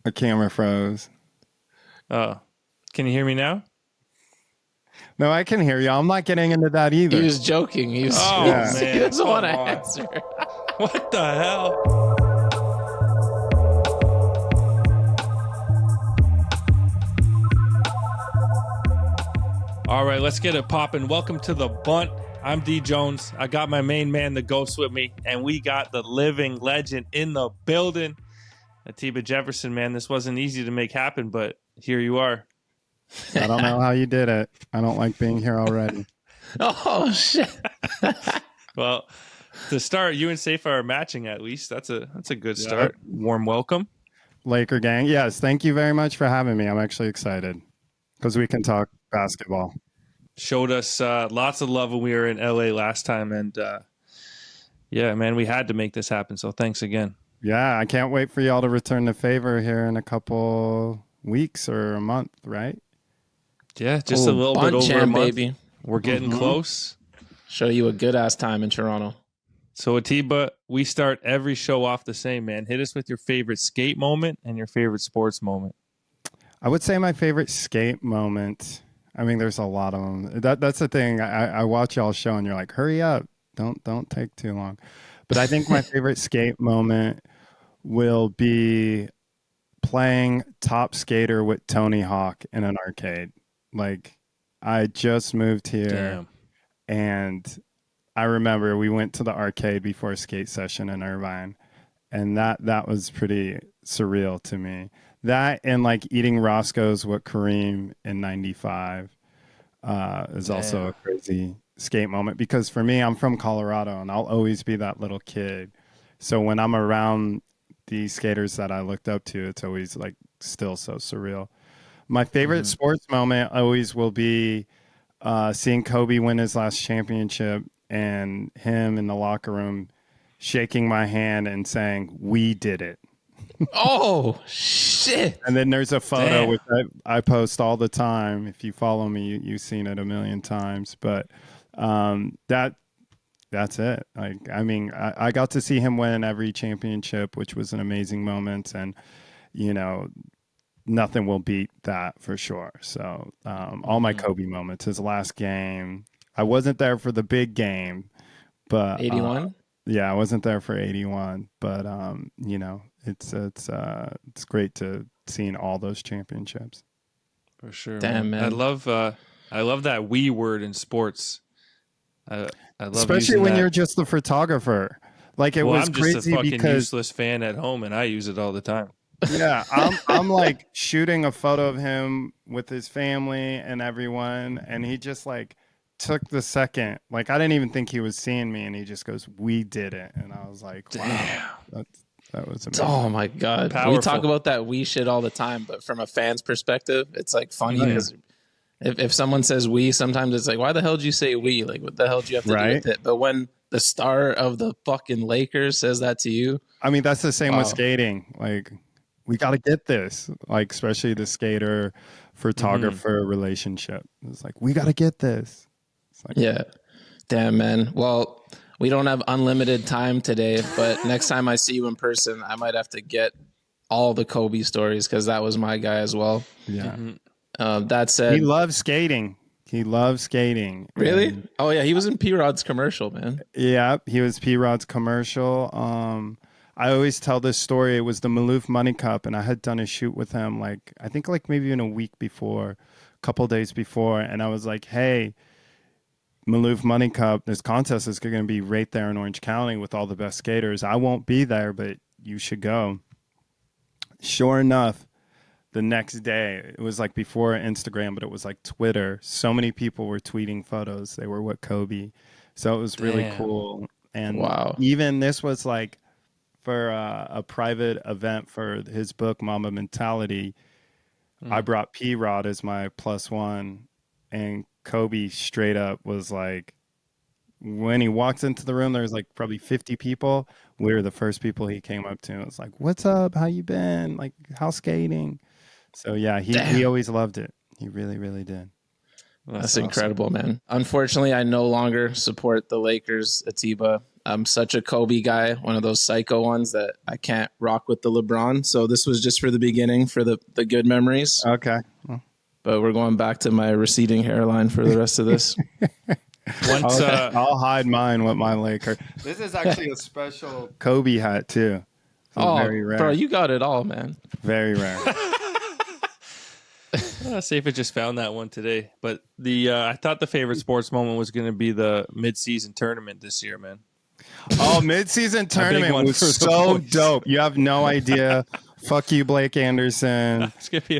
A camera froze. Oh, can you hear me now? No, I can hear you. I'm not getting into that either. He was joking. He was, man. he doesn't want to Come on. answer. What the hell? All right, let's get it popping. Welcome to the Bunt. I'm D Jones. I got my main man, the Ghost, with me, and we got the living legend in the building. Atiba Jefferson, man, this wasn't easy to make happen, but here you are. I don't know how you did it. I don't like being here already. Oh, shit. Well, to start, you and Safa are matching at least. That's a good start. Warm welcome. Laker gang. Yes, thank you very much for having me. I'm actually excited because we can talk basketball. Showed us lots of love when we were in LA last time, and yeah, man, we had to make this happen, so thanks again. Yeah, I can't wait for y'all to return the favor here in a couple weeks or a month, right? Yeah, just a little bit over a month. Baby. We're getting close. Show you a good-ass time in Toronto. So, Atiba, we start every show off the same, man. Hit us with your favorite skate moment and your favorite sports moment. I would say my favorite skate moment. I mean, there's a lot of them. That's the thing. I watch y'all's show and you're like, hurry up. Don't take too long. But I think my favorite skate moment will be playing Top Skater with Tony Hawk in an arcade. Like, I just moved here. Damn. And I remember we went to the arcade before a skate session in Irvine. And that was pretty surreal to me. That and like eating Roscoe's with Kareem in 95 is also a crazy skate moment. Because for me, I'm from Colorado and I'll always be that little kid. So when I'm around the skaters that I looked up to, it's always like still so surreal. My favorite sports moment always will be seeing Kobe win his last championship and him in the locker room shaking my hand and saying, "We did it." Oh, shit. And then there's a photo which I post all the time. If you follow me, you've seen it a million times. But that's it. Like, I mean, I got to see him win every championship, which was an amazing moment. And, you know, nothing will beat that for sure. So all my Kobe moments, his last game. I wasn't there for the big game, but 81? Yeah, I wasn't there for 81. But, you know, it's great to seeing all those championships. For sure. Damn, man. I love that "we" word in sports. I love especially when you're just the photographer. Like I'm just crazy a fucking because useless fan at home, and I use it all the time. yeah, I'm like shooting a photo of him with his family and everyone, and he just like took the second. Like I didn't even think he was seeing me, and he just goes, "We did it," and I was like, "Wow, that was amazing." Oh, my God. Powerful. We talk about that we shit all the time, but from a fan's perspective, it's like funny because if someone says we, sometimes it's like, why the hell did you say we? Like, what the hell did you have to do with it? But when the star of the fucking Lakers says that to you. I mean, that's the same with skating. Like, we got to get this, like, especially the skater photographer relationship. It's like, we got to get this. It's like, yeah. Damn, man. Well, we don't have unlimited time today, but next time I see you in person, I might have to get all the Kobe stories because that was my guy as well. Yeah. That said, he loves skating. He loves skating. Really? And, oh, yeah. He was in P-Rod's commercial, man. yeah, he was P-Rod's commercial. I always tell this story. It was the Maloof Money Cup, and I had done a shoot with him, like, I think like maybe in a week before, a couple days before. And I was like, hey, Maloof Money Cup, this contest is going to be right there in Orange County with all the best skaters. I won't be there, but you should go. Sure enough, the next day, it was like before Instagram, but it was like Twitter. So many people were tweeting photos. They were with Kobe. So it was really cool. And even this was like for a private event for his book, Mamba Mentality. I brought P-Rod as my +1, and Kobe straight up was like, when he walks into the room, there's like probably 50 people. We were the first people he came up to. It was like, what's up? How you been? Like, how's skating? So yeah, he always loved it. He really, really did. That's awesome. Incredible, man. Unfortunately, I no longer support the Lakers, Atiba. I'm such a Kobe guy, one of those psycho ones that I can't rock with the LeBron. So this was just for the beginning, for the good memories. Okay. But we're going back to my receding hairline for the rest of this. Once, I'll hide mine with my Laker. This is actually a special Kobe hat too. So very rare. Bro, you got it all, man. Very rare. Safe just found that one today. But I thought the favorite sports moment was going to be the mid-season tournament this year, man. Oh, mid-season tournament was so dope. You have no idea. Fuck you, Blake Anderson,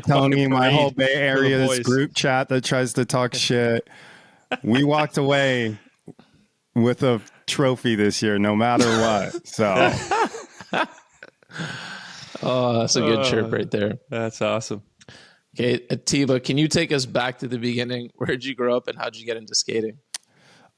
Tony, my whole Bay Area's group chat that tries to talk shit. We walked away with a trophy this year, no matter what. So, oh, that's a good chirp right there. That's awesome. Okay, Atiba, can you take us back to the beginning? Where'd you grow up and how'd you get into skating?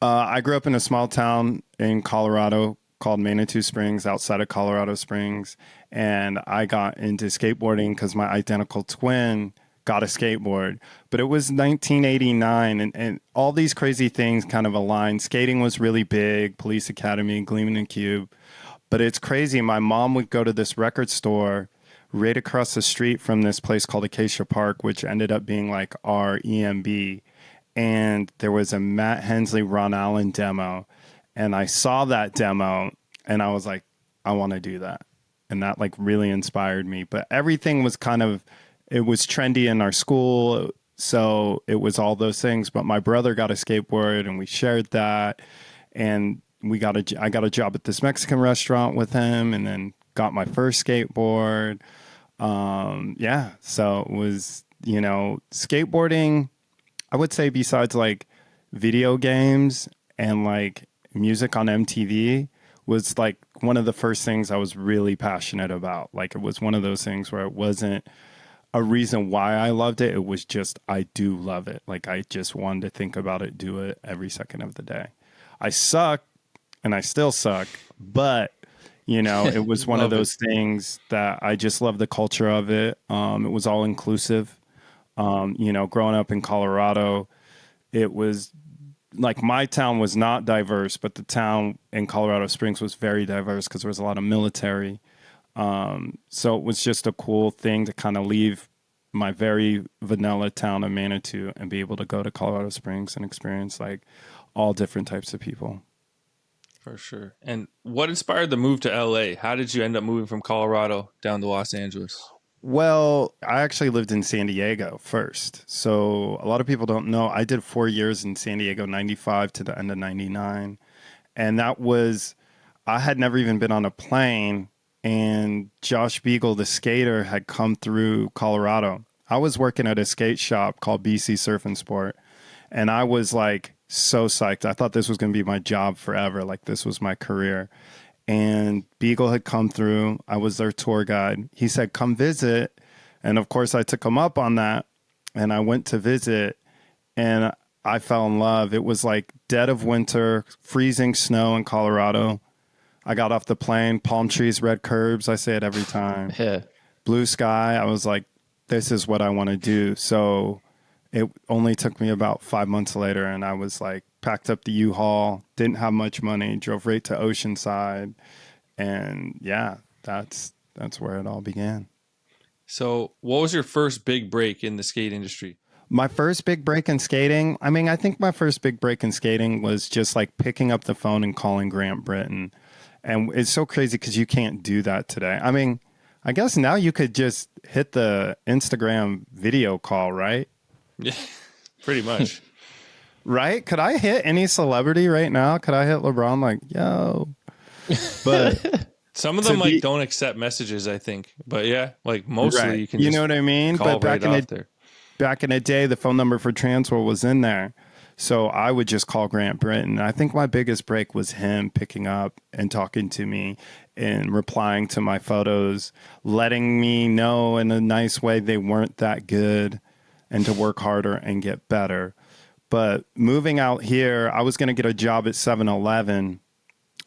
I grew up in a small town in Colorado called Manitou Springs, outside of Colorado Springs. And I got into skateboarding because my identical twin got a skateboard. But it was 1989, and all these crazy things kind of aligned. Skating was really big, Police Academy, Gleaming and Cube. But it's crazy. My mom would go to this record store right across the street from this place called Acacia Park, which ended up being like our EMB. And there was a Matt Hensley, Ron Allen demo. And I saw that demo and I was like, I want to do that. And that like really inspired me. But everything was it was trendy in our school. So it was all those things. But my brother got a skateboard and we shared that. And I got a job at this Mexican restaurant with him and then got my first skateboard. So it was, skateboarding, I would say besides like video games and like music on MTV was like one of the first things I was really passionate about. Like it was one of those things where it wasn't a reason why I loved it. It was just, I do love it. Like I just wanted to think about it, do it every second of the day. I suck and I still suck, but it was one of those things that I just love the culture of it. It was all inclusive. Growing up in Colorado, it was like my town was not diverse, but the town in Colorado Springs was very diverse because there was a lot of military. So it was just a cool thing to kind of leave my very vanilla town of Manitou and be able to go to Colorado Springs and experience like all different types of people. For sure. And what inspired the move to LA? How did you end up moving from Colorado down to Los Angeles? Well, I actually lived in San Diego first. So a lot of people don't know. I did 4 years in San Diego, 95 to the end of 99. And I had never even been on a plane. And Josh Beagle, the skater, had come through Colorado. I was working at a skate shop called BC Surf and Sport. And I was like so psyched. I thought this was going to be my job forever. Like this was my career. And Beagle had come through. I was their tour guide. He said, come visit. And of course, I took him up on that. And I went to visit. And I fell in love. It was like dead of winter, freezing snow in Colorado. I got off the plane, palm trees, red curbs. I say it every time. Yeah. Blue sky. I was like, this is what I want to do. So it only took me about 5 months later. And I was like, packed up the U-Haul, didn't have much money, drove right to Oceanside. And yeah, that's where it all began. So what was your first big break in the skate industry? My first big break in skating, I think my first big break in skating was just like picking up the phone and calling Grant Britton. And it's so crazy because you can't do that today. I mean, I guess now you could just hit the Instagram video call, right? Yeah, pretty much. Right? Could I hit any celebrity right now? Could I hit LeBron like, yo? But some of them don't accept messages, I think. But yeah, like mostly right. you can You know what I mean? But back in the day, the phone number for Transworld was in there. So I would just call Grant Britton. I think my biggest break was him picking up and talking to me and replying to my photos, letting me know in a nice way they weren't that good and to work harder and get better. But moving out here, I was going to get a job at 7-Eleven,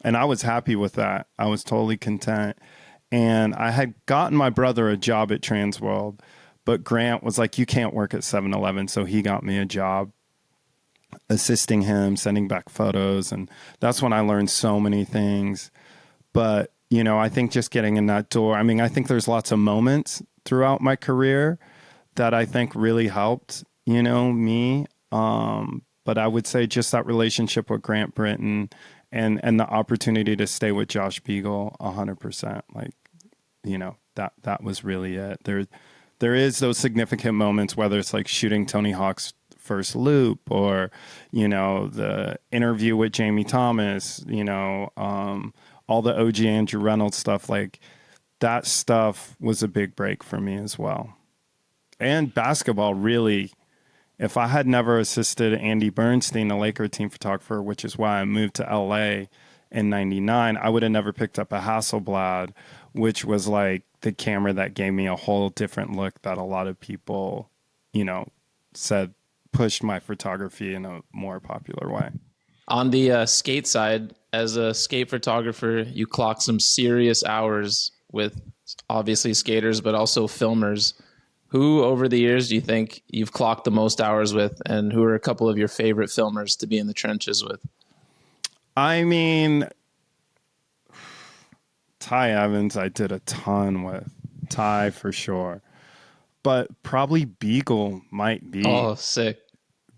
and I was happy with that. I was totally content. And I had gotten my brother a job at Transworld, but Grant was like, you can't work at 7-Eleven, so he got me a job. assisting him, sending back photos. And that's when I learned so many things. But, you know, I think just getting in that door, I mean, I think there's lots of moments throughout my career that I think really helped, you know, me. But I would say just that relationship with Grant Britton and the opportunity to stay with Josh Beagle 100%. Like, you know, that was really it. There is those significant moments, whether it's like shooting Tony Hawk's first loop or, you know, the interview with Jamie Thomas, you know, all the OG Andrew Reynolds stuff, like that stuff was a big break for me as well. And basketball, really, if I had never assisted Andy Bernstein, the Laker team photographer, which is why I moved to LA in 99, I would have never picked up a Hasselblad, which was like the camera that gave me a whole different look that a lot of people, you know, said pushed my photography in a more popular way. On the skate side, as a skate photographer, you clock some serious hours with obviously skaters, but also filmers. Who over the years do you think you've clocked the most hours with, and who are a couple of your favorite filmers to be in the trenches with? I mean, Ty Evans, I did a ton with. Ty for sure. But probably Beagle might be. Oh, sick.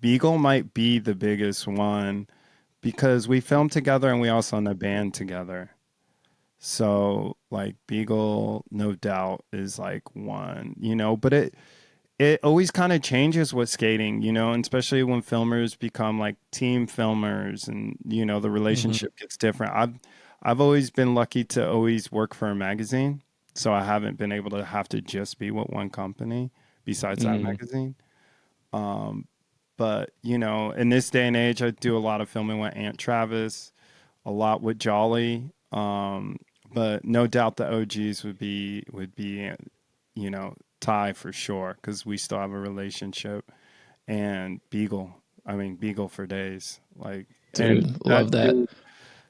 Beagle might be the biggest one because we filmed together and we also in a band together. So like Beagle, no doubt, is like one, you know, but it always kind of changes with skating, you know, and especially when filmers become like team filmers and, you know, the relationship gets different. I've always been lucky to always work for a magazine. So I haven't been able to have to just be with one company besides that magazine. But, you know, in this day and age, I do a lot of filming with Aunt Travis, a lot with Jolly. But no doubt the OGs would be, you know, Ty for sure, because we still have a relationship. And Beagle, I mean, Beagle for days. Like, dude, love that.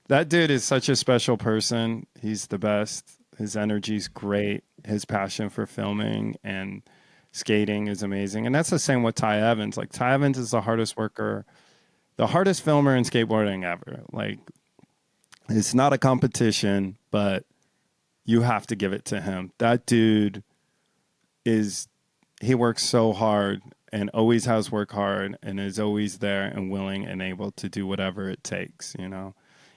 That dude is such a special person. He's the best. His energy's great. His passion for filming and skating is amazing. And that's the same with Ty Evans. Like, Ty Evans is the hardest worker, the hardest filmer in skateboarding ever. Like, it's not a competition, but you have to give it to him. That dude he works so hard and always has worked hard and is always there and willing and able to do whatever it takes, you know.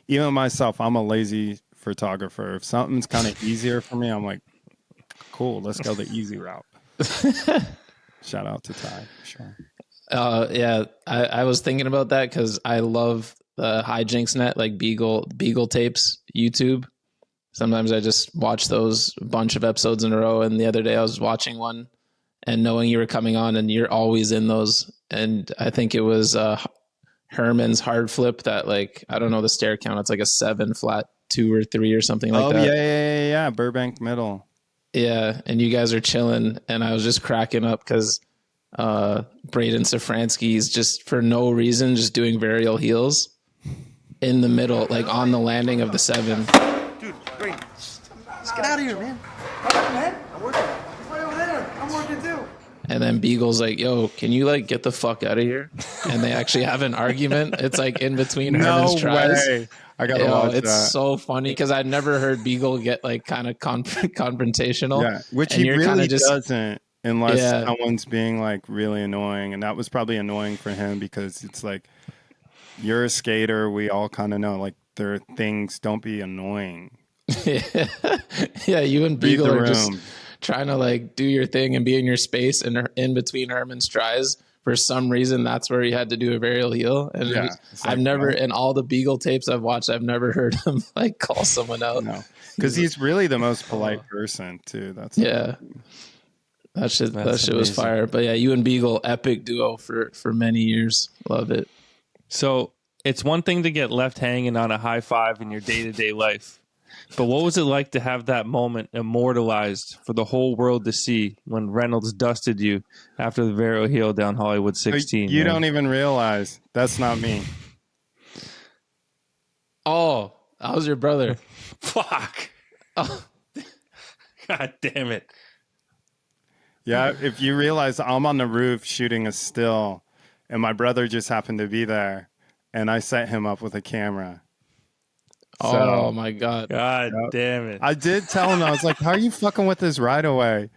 Even myself, I'm a lazy photographer. If something's kind of easier for me, I'm like, cool, let's go the easy route. Shout out to Ty, for sure. Yeah, I was thinking about that because I love the hijinks net, like Beagle tapes, YouTube. Sometimes I just watch those a bunch of episodes in a row. And the other day I was watching one and knowing you were coming on and you're always in those. And I think it was Herman's hard flip that, like, I don't know the stair count. It's like a 7 flat 2 or 3 or something like that. Oh, yeah. Burbank Middle. Yeah. And you guys are chilling. And I was just cracking up because Braden Safransky is just for no reason just doing varial heels in the middle, like on the landing of the 7. Dude, Braden, let's get out of here, man. Come on, man. I'm working. He's right over there. I'm working too. And then Beagle's like, yo, can you like get the fuck out of here? And they actually have an argument. It's like in between Herman's tries. Way. I gotta watch it's that. so funny because I'd never heard Beagle get like kind of confrontational. Yeah, which and he really just doesn't unless someone's being like really annoying. And that was probably annoying for him because it's like, you're a skater. We all kind of know like there are things, don't be annoying. Yeah, you and Beagle are just trying to like do your thing and be in your space, and in between Herman's tries, for some reason, that's where he had to do a varial heel. And like, I've never, in all the Beagle tapes I've watched, I've never heard him like call someone out. No, because he's really the most polite person too. That's that shit was fire. But yeah, you and Beagle, epic duo for many years. Love it. So it's one thing to get left hanging on a high five in your day-to-day life. But what was it like to have that moment immortalized for the whole world to see when Reynolds dusted you after the varial heel down Hollywood 16? You don't even realize that's not me. Oh, that was your brother. Fuck. Oh. God damn it. Yeah, if you realize I'm on the roof shooting a still and my brother just happened to be there, and I set him up with a camera. Oh my God. God damn it. I did tell him, I was like, how are you fucking with this right away?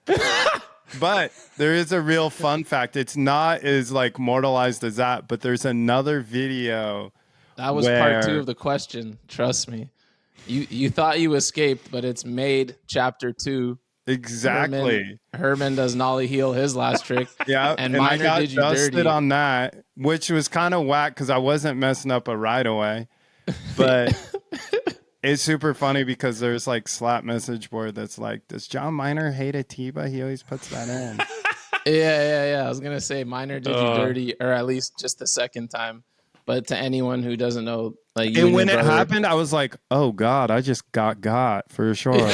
But there is a real fun fact. It's not as like mortalized as that, but there's another video. That was part 2 of the question. Trust me. You thought you escaped, but it's made chapter 2. Exactly. Herman does nollie heel his last trick. Yeah, and I Miner got did you dusted dirty on that, which was kind of whack because I wasn't messing up a right away. But it's super funny because there's like slap message board that's like, does Jon Miner hate Atiba? He always puts that in. Yeah. I was gonna say Miner did you dirty, or at least just the second time. But to anyone who doesn't know, like, and when it happened, I was like, oh God, I just got for sure.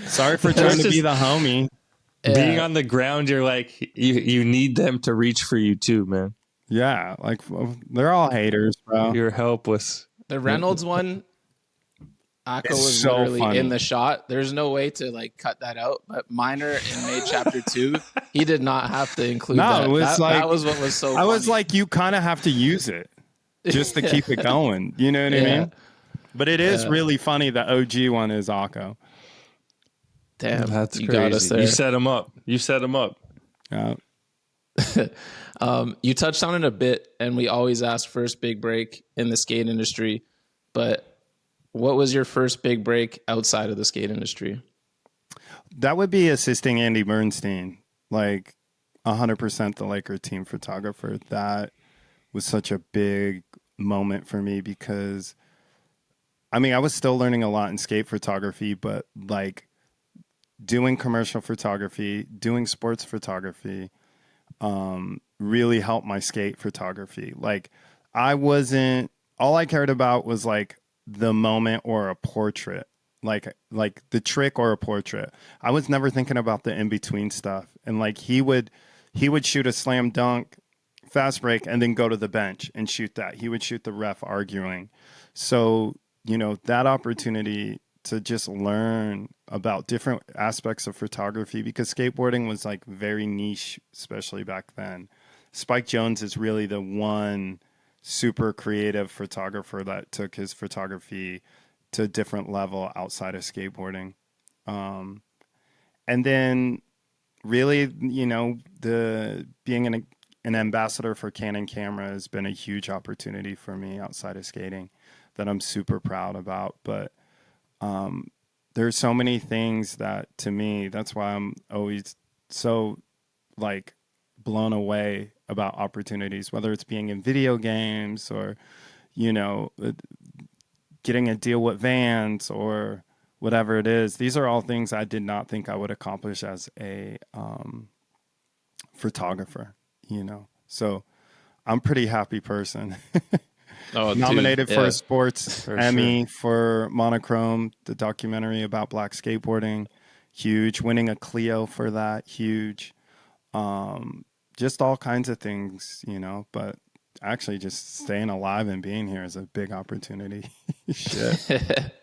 Sorry for trying to be the homie. Being on the ground, you're like, you need them to reach for you too, man. Yeah, like they're all haters, bro. You're helpless. The Reynolds one, Akko was so literally funny. in the shot. There's no way to like cut that out. But Miner in Made Chapter 2, he did not have to include that. It was that was what was so funny. I was like, you kind of have to use it just to keep it going. You know what I mean? But it is really funny. The OG one is Akko. Damn, that's you crazy. got us there. You set him up. Yeah. You touched on it a bit, and we always ask first big break in the skate industry. But what was your first big break outside of the skate industry? That would be assisting Andy Bernstein, like 100% the Laker team photographer. That was such a big moment for me because, I mean, I was still learning a lot in skate photography, but like doing commercial photography, doing sports photography, really helped my skate photography. Like all I cared about was like the moment or a portrait, like the trick or a portrait. I was never thinking about the in-between stuff. And like he would shoot a slam dunk, fast break, and then go to the bench and shoot that. He would shoot the ref arguing. So, you know, that opportunity to just learn about different aspects of photography, because skateboarding was like very niche, especially back then. Spike Jonze is really the one super creative photographer that took his photography to a different level outside of skateboarding. And then really, you know, being an ambassador for Canon camera has been a huge opportunity for me outside of skating that I'm super proud about. But there's so many things that, to me, that's why I'm always so like blown away about opportunities, whether it's being in video games or, you know, getting a deal with Vans or whatever it is. These are all things I did not think I would accomplish as a photographer, you know. So I'm a pretty happy person. Nominated for a sports Emmy for Monochrome, the documentary about black skateboarding. Huge. Winning a Clio for that. Huge. Just all kinds of things, you know. But actually just staying alive and being here is a big opportunity. Shit.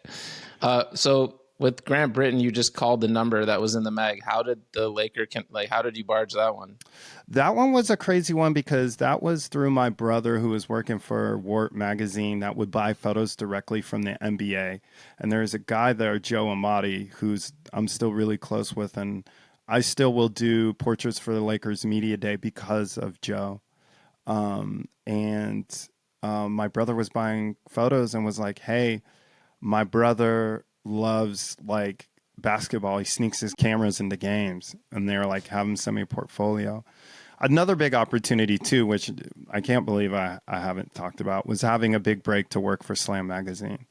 So with Grant Britton, you just called the number that was in the mag. How did the Laker how did you barge that one? That one was a crazy one because that was through my brother who was working for Warp magazine that would buy photos directly from the NBA. And there's a guy there, Joe Amati, who's I'm still really close with, and I still will do portraits for the Lakers Media Day because of Joe. My brother was buying photos and was like, hey, my brother loves like basketball. He sneaks his cameras into games, and they're like, have him send me a portfolio. Another big opportunity too, which I can't believe I haven't talked about, was having a big break to work for Slam magazine.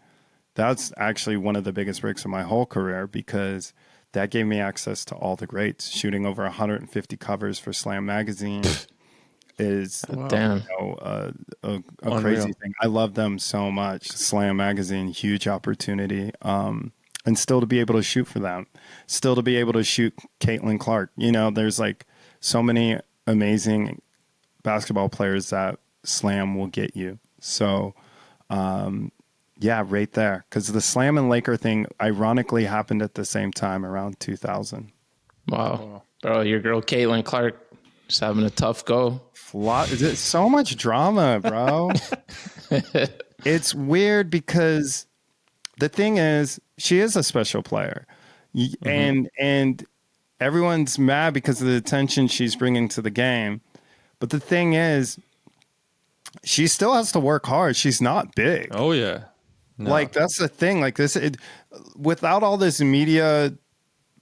That's actually one of the biggest breaks of my whole career because that gave me access to all the greats. Shooting over 150 covers for Slam magazine is a crazy thing. I love them so much. Slam magazine, huge opportunity. And still to be able to shoot for them, still to be able to shoot Caitlin Clark. You know, there's like so many amazing basketball players that Slam will get you. So, yeah, right there. Because the Slam and Laker thing ironically happened at the same time around 2000. Wow. Bro, your girl Caitlin Clark, Just having a tough go. Is it so much drama, bro? It's weird because the thing is, she is a special player, and everyone's mad because of the attention she's bringing to the game. But the thing is, she still has to work hard. She's not big. Oh yeah, no. Like that's the thing. Like without all this media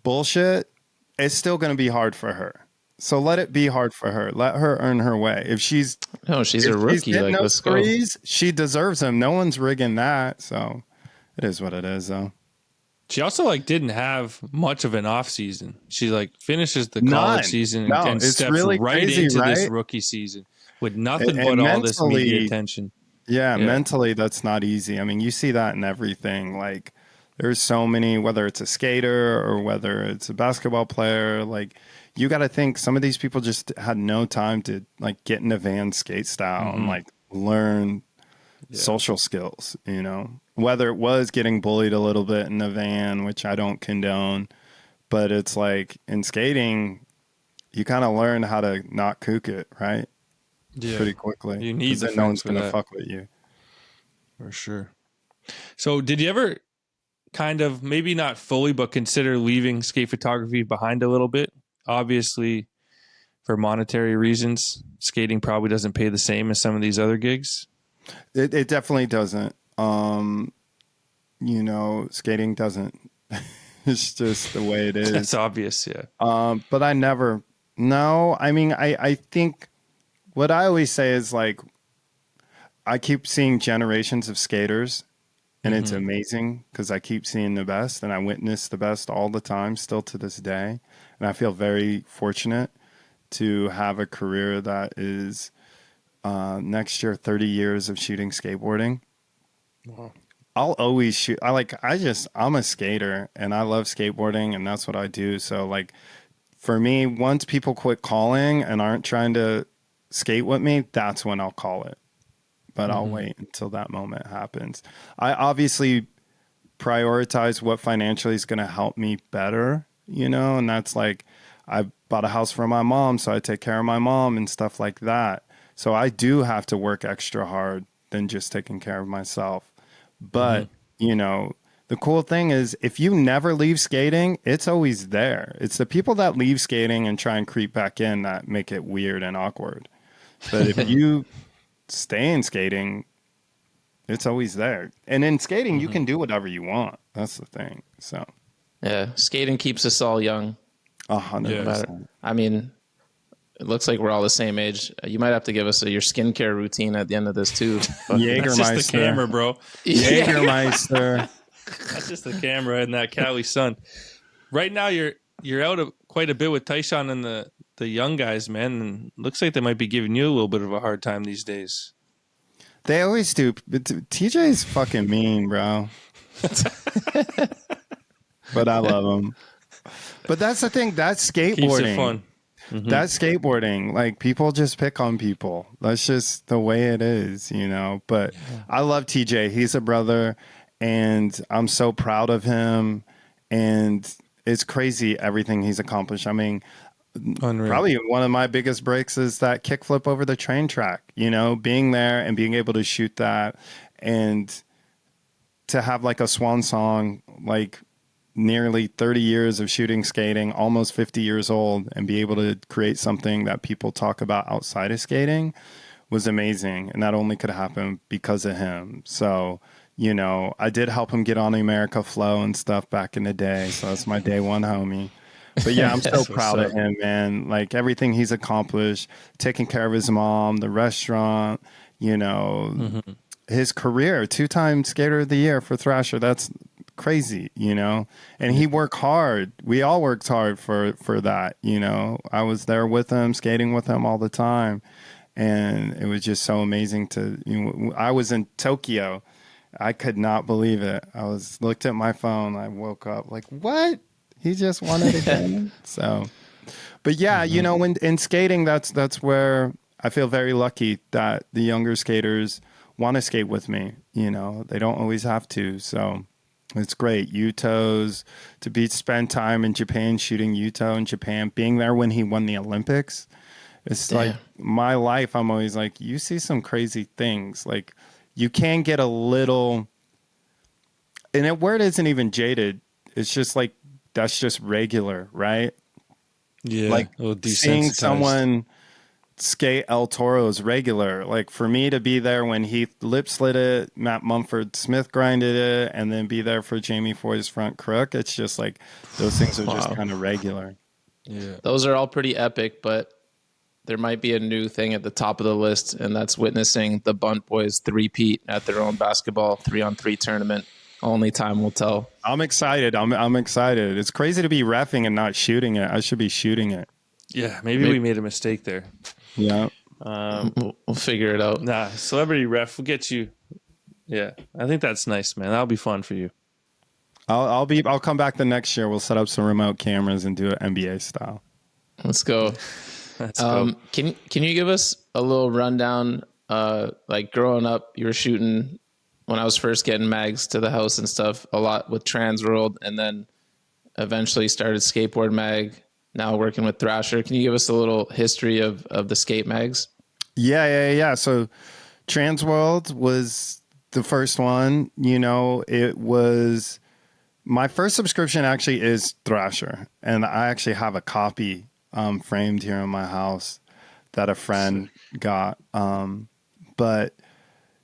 bullshit, it's still going to be hard for her. So let it be hard for her. Let her earn her way. If she's a rookie, like let's go. Threes, she deserves them. No one's rigging that. So it is what it is, though. She also didn't have much of an off season. She finishes the college season and steps really right crazy, into this rookie season with nothing but all this media attention. Yeah, mentally that's not easy. I mean, you see that in everything. Like there's so many, whether it's a skater or whether it's a basketball player, you got to think some of these people just had no time to get in a van skate style and learn social skills, whether it was getting bullied a little bit in the van, which I don't condone, but it's in skating, you kind of learn how to not kook it, right? Yeah. Pretty quickly. You need no one's going to fuck with you. For sure. So did you ever kind of, maybe not fully, but consider leaving skate photography behind a little bit? Obviously, for monetary reasons, skating probably doesn't pay the same as some of these other gigs. It definitely doesn't. Skating doesn't. It's just the way it is. It's obvious, yeah. But I never. No, I mean, I think what I always say is I keep seeing generations of skaters, and it's amazing because I keep seeing the best, and I witness the best all the time, still to this day. And I feel very fortunate to have a career that is next year 30 years of shooting skateboarding. Wow. I'll always shoot. I'm a skater and I love skateboarding and that's what I do. So for me, once people quit calling and aren't trying to skate with me, that's when I'll call it. But I'll wait until that moment happens. I obviously prioritize what financially is going to help me better, and that's I bought a house for my mom, so I take care of my mom and stuff like that. So I do have to work extra hard than just taking care of myself. But, the cool thing is if you never leave skating, it's always there. It's the people that leave skating and try and creep back in that make it weird and awkward. But if you stay in skating, it's always there. And in skating, you can do whatever you want. That's the thing. So, yeah, skating keeps us all young. 100%. I mean, it looks like we're all the same age. You might have to give us your skincare routine at the end of this too. That's just the camera, bro. Jägermeister. That's just the camera and that Cali sun. Right now, you're out quite a bit with Tyshawn and the young guys, man. And looks like they might be giving you a little bit of a hard time these days. They always do. But TJ's fucking mean, bro. But I love him. But that's the thing. That's skateboarding. Keeps it fun. That's skateboarding. People just pick on people. That's just the way it is, But I love TJ. He's a brother, and I'm so proud of him. And it's crazy everything he's accomplished. I mean, unreal. Probably one of my biggest breaks is that kickflip over the train track. Being there and being able to shoot that, and to have a swan song, nearly 30 years of shooting skating, almost 50 years old, and be able to create something that people talk about outside of skating was amazing. And that only could happen because of him. So, I did help him get on the America Flow and stuff back in the day. So that's my day one homie. But yeah, I'm so proud of him, man. Everything he's accomplished, taking care of his mom, the restaurant, his career, 2-time skater of the year for Thrasher. That's crazy, and he worked hard. We all worked hard for that. I was there with him, skating with him all the time, and it was just so amazing to, I was in Tokyo. I could not believe it. Looked at my phone. I woke up what? He just won it again. So, but yeah, when in skating, that's where I feel very lucky that the younger skaters want to skate with me. They don't always have to. So it's great. Yuto's spend time in Japan shooting Yuto in Japan, being there when he won the Olympics. It's Damn. like my life. I'm always like, you see some crazy things. Like you can get a little, and that word isn't even jaded. It's just like, that's just regular, right? Yeah, Like a little seeing desensitized. someone skate El Toro's regular. Like for me to be there when he lip slid it, Matt Mumford Smith grinded it, and then be there for Jamie Foy's front crook. It's just like those things are just Wow. kind of regular. Yeah. Those are all pretty epic, but there might be a new thing at the top of the list, and that's witnessing the Bunt boys three-peat at their own basketball 3-on-3 tournament. Only time will tell. I'm excited. I'm excited. It's crazy to be reffing and not shooting it. I should be shooting it. Yeah, maybe we made a mistake there. Yeah. We'll figure it out. Nah, celebrity ref will get you. Yeah, I think that's nice, man. That'll be fun for you. I'll come back the next year. We'll set up some remote cameras and do it NBA style. Let's go. Let's go. Can you give us a little rundown? Like growing up, you were shooting when I was first getting mags to the house and stuff a lot with Transworld, and then eventually started Skateboard Mag. Now working with Thrasher. Can you give us a little history of the skate mags? Yeah. So Transworld was the first one. You know, it was my first subscription actually is Thrasher, and I actually have a copy framed here in my house that a friend got. But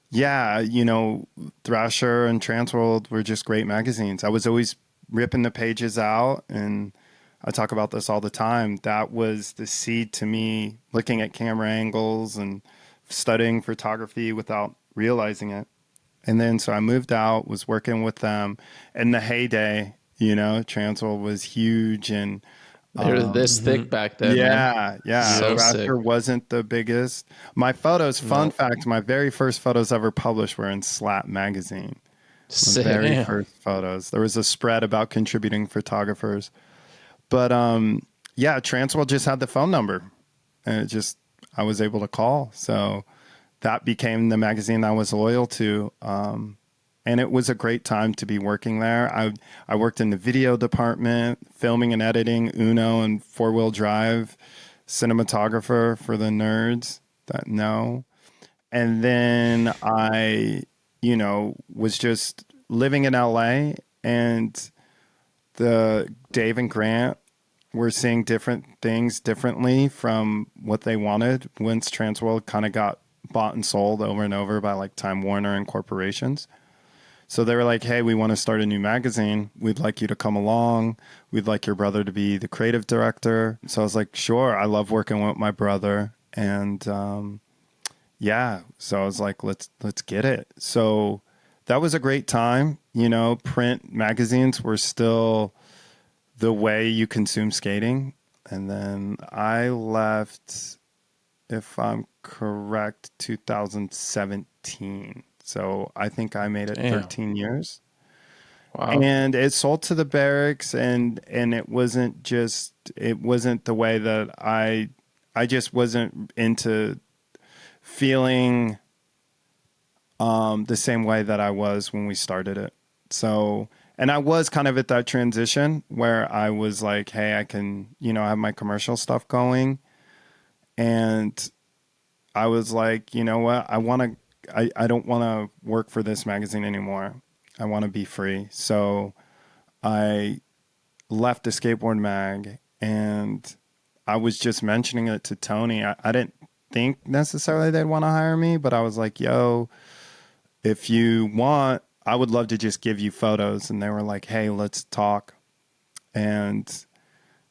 yeah, you know, Thrasher and Transworld were just great magazines. I was always ripping the pages out, and I talk about this all the time. That was the seed to me looking at camera angles and studying photography without realizing it. And then so I moved out, was working with them in the heyday, you know, Transworld was huge, and They were this thick back then. Man. Yeah. So Thrasher sick. wasn't the biggest. My photos, fun fact, my very first photos ever published were in Slap magazine. Sick. Very first photos. There was a spread about contributing photographers. But yeah, Transworld just had the phone number, and I was able to call. So that became the magazine I was loyal to. And it was a great time to be working there. I worked in the video department, filming and editing, Uno and 4-wheel drive, cinematographer for the nerds that know. And then I, you know, was just living in LA, and Dave and Grant were seeing different things differently from what they wanted once Transworld kind of got bought and sold over and over by like Time Warner and corporations. So they were like, hey, we want to start a new magazine. We'd like you to come along. We'd like your brother to be the creative director. So I was like, sure. I love working with my brother. And yeah, so I was like, let's get it. So that was a great time. You know, print magazines were still the way you consume skating. And then I left, if I'm correct, 2017. So I think I made it 13 years. Wow. And it sold to the barracks, and it wasn't the way that I just wasn't into feeling the same way that I was when we started it. So, and I was kind of at that transition where I was like, hey, I can, you know, have my commercial stuff going. And I was like, you know what? I don't want to work for this magazine anymore. I want to be free. So I left the skateboard mag, and I was just mentioning it to Tony. I didn't think necessarily they'd want to hire me, but I was like, yo, if you want, I would love to just give you photos. And they were like, hey, let's talk. And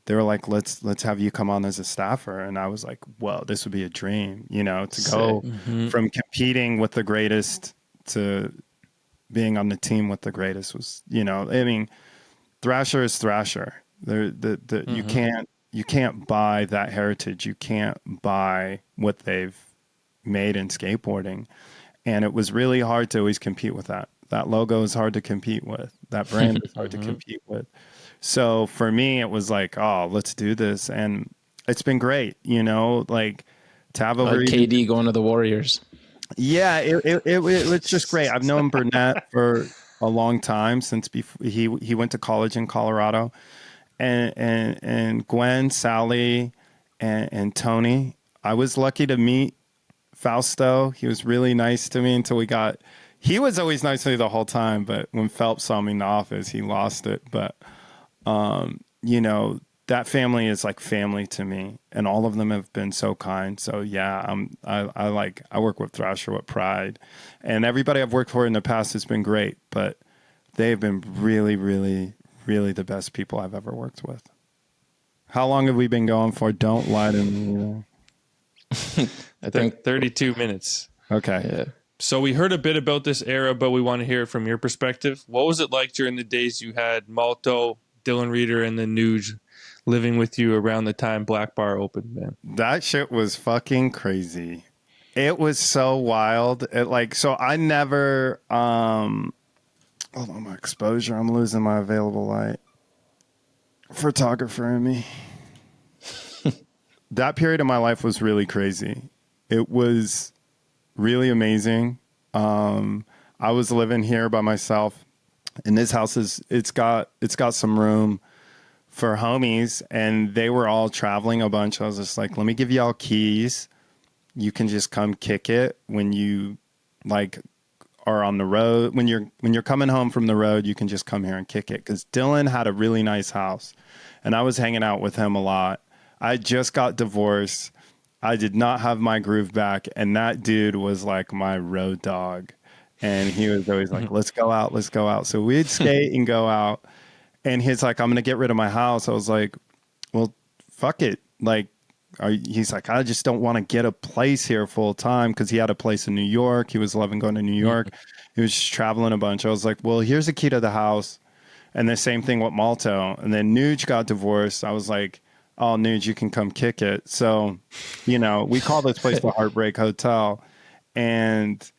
they were like, let's have you come on as a staffer. And I was like, whoa, this would be a dream, you know, to go from competing with the greatest to being on the team with the greatest was, you know, I mean, Thrasher is Thrasher. You can't buy that heritage. You can't buy what they've made in skateboarding. And it was really hard to always compete with that. That logo is hard to compete with. That brand is hard to compete with. So for me, it was like, oh, let's do this. And it's been great, you know, like to have over KD going to the Warriors. Yeah, it was just great. I've known Burnett for a long time, since before he went to college in Colorado, and Gwen, Sally, and Tony. I was lucky to meet Fausto. He was really nice to me until he was always nice to me the whole time, but when Phelps saw me in the office, he lost it. But, you know, that family is like family to me, and all of them have been so kind. So yeah, I work with Thrasher with pride, and everybody I've worked for in the past has been great, but they've been really, really, really the best people I've ever worked with. How long have we been going for? Don't lie to me. I think 32 minutes. Okay. Yeah. So we heard a bit about this era, but we want to hear it from your perspective. What was it like during the days you had Malto, Dylan Reeder, and the Nuge living with you around the time Black Bar opened, man? That shit was fucking crazy. It was so wild. So I never, hold on, my exposure. I'm losing my available light. Photographer in me. That period of my life was really crazy. It was really amazing. I was living here by myself, and this house it's got some room for homies, and they were all traveling a bunch. I was just like, let me give y'all keys. You can just come kick it when you like are on the road. When you're coming home from the road, you can just come here and kick it. Because Dylan had a really nice house, and I was hanging out with him a lot. I just got divorced. I did not have my groove back, and that dude was like my road dog. And he was always like, let's go out, let's go out. So we'd skate and go out. And he's like, I'm going to get rid of my house. I was like, well, fuck it. Like, he's like, I just don't want to get a place here full time, because he had a place in New York. He was loving going to New York. He was just traveling a bunch. I was like, well, here's the key to the house. And the same thing with Malto. And then Nuge got divorced. I was like, oh, Nuge, you can come kick it. So, you know, we call this place the Heartbreak Hotel. And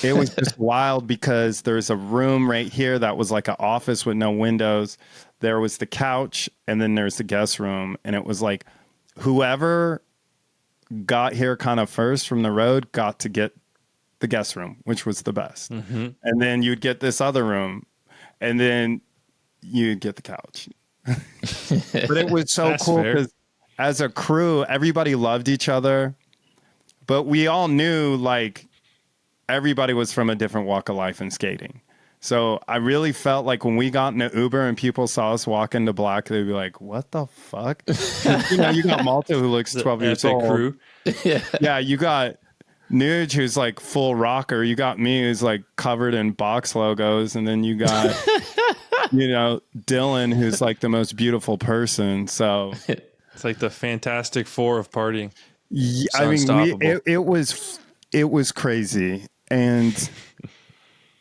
it was just wild, because there's a room right here that was like an office with no windows. There was the couch, and then there's the guest room. And it was like whoever got here kind of first from the road got to get the guest room, which was the best. And then you'd get this other room, and then you'd get the couch. But it was so cool because as a crew, everybody loved each other, but we all knew like everybody was from a different walk of life in skating. So I really felt like when we got in an Uber and people saw us walk into Black, they'd be like, what the fuck? You know, you got Malta, who looks 12 years old. Crew. Yeah, you got Nuge, who's like full rocker. You got me, who's like covered in box logos. And then you got, you know, Dylan, who's like the most beautiful person. So it's like the Fantastic Four of partying. Yeah, I mean, it was crazy. And,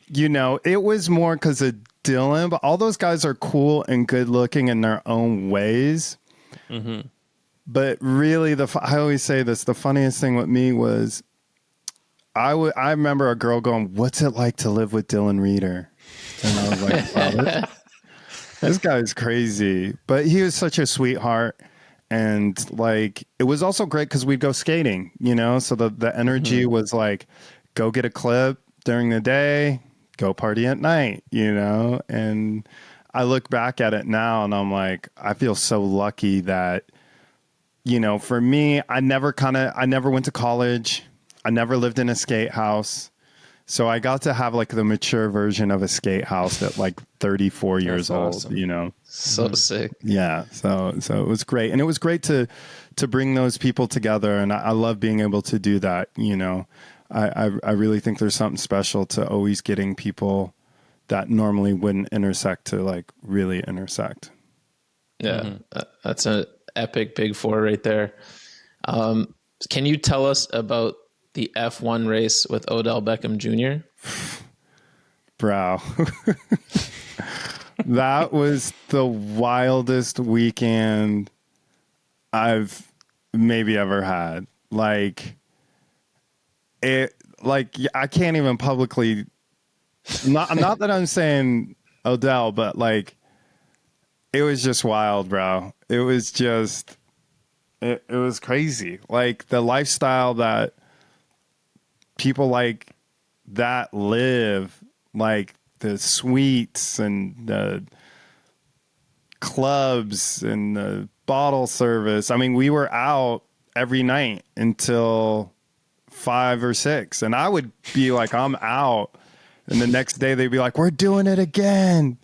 you know, it was more because of Dylan, but all those guys are cool and good looking in their own ways. But really, I always say this, the funniest thing with me was I remember a girl going, what's it like to live with Dylan Reeder? And I was like, wow, this guy's crazy. But he was such a sweetheart. And like, it was also great because we'd go skating, you know? So the energy was like, go get a clip during the day, go party at night, you know? And I look back at it now and I'm like, I feel so lucky that, you know, for me, I never went to college. I never lived in a skate house. So I got to have like the mature version of a skate house at like 34 years old, you know? So sick. Yeah. So it was great. And it was great to bring those people together. And I love being able to do that. You know, I really think there's something special to always getting people that normally wouldn't intersect to like really intersect. Yeah. That's an epic big four right there. Can you tell us about the F1 race with Odell Beckham Jr.? Bro. That was the wildest weekend I've maybe ever had. Like I can't even publicly, not that I'm saying Odell, but like, it was just wild, bro. It was just, it was crazy. Like the lifestyle that people like that live, like the suites and the clubs and the bottle service. I mean, we were out every night until 5 or 6. And I would be like, I'm out. And the next day they'd be like, we're doing it again.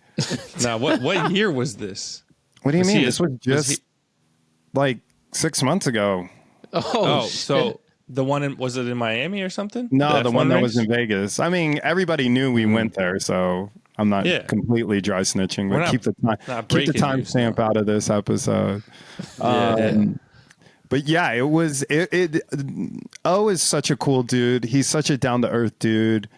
Now, what year was this? What do you mean? he- This was just like 6 months ago. Oh, so the one was it in Miami or something? No, the F1 one that race? was in Vegas. I mean, everybody knew we went there, so I'm not completely dry snitching, We're but not- keep the not keep the breaking news, timestamp out of this episode. But yeah, it was O is such a cool dude. He's such a down to earth dude.